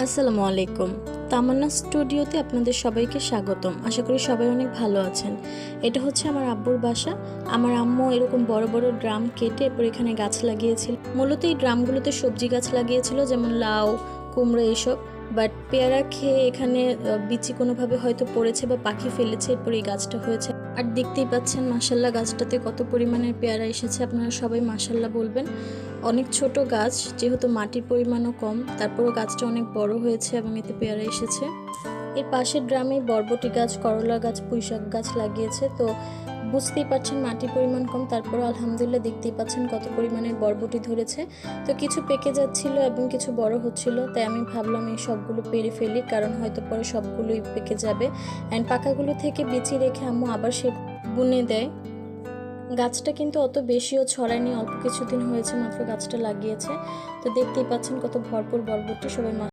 আসসালামু আলাইকুম। তামান্না স্টুডিওতে আপনাদের সবাইকে স্বাগতম। আশা করি সবাই অনেক ভালো আছেন। এটা হচ্ছে আমার আব্বুর বাসা। আমার আম্মু এরকম বড় বড় ড্রাম কেটে এরপর এখানে গাছ লাগিয়েছিল। মূলত এই ড্রামগুলোতে সবজি গাছ লাগিয়েছিল, যেমন লাউ, কুমড়ো এইসব। বাট পেয়ারা খেয়ে এখানে বিচি কোনোভাবে হয়তো পড়েছে বা পাখি ফেলেছে, এরপর এই গাছটা হয়েছে। আর দেখতেই পাচ্ছেন মাশাল্লাহ গাছটাতে কত পরিমাণের পেয়ারা এসেছে। আপনারা সবাই মাশাল্লাহ বলবেন। অনেক ছোট গাছ, যেহেতু মাটির পরিমাণও কম, তারপরও গাছটা অনেক বড় হয়েছে এবং এতে পেয়ারা এসেছে। এর পাশের গ্রামে বরবটি গাছ, করলা গাছ, পুঁইশাক গাছ লাগিয়েছে। তো বুঝতেই পারছেন মাটির পরিমাণ কম, তারপরও আলহামদুলিল্লাহ দেখতেই পাচ্ছেন কত পরিমাণের বরবটি ধরেছে। তো কিছু পেকে যাচ্ছিল এবং কিছু বড় হচ্ছিল, তাই আমি ভাবলাম এই সবগুলো পেরে ফেলি, কারণ হয়তো পরে সবগুলোই পেকে যাবে। অ্যান্ড পাকাগুলো থেকে বিচি রেখে আম্মু আবার সে বুনে দেয়। গাছটা কিন্তু অত বেশিও ছড়ায়নি, অল্প কিছুদিন হয়েছে মাত্র গাছটা লাগিয়েছে। তো দেখতেই পাচ্ছেন কত ভরপুর বরবটি। সবাই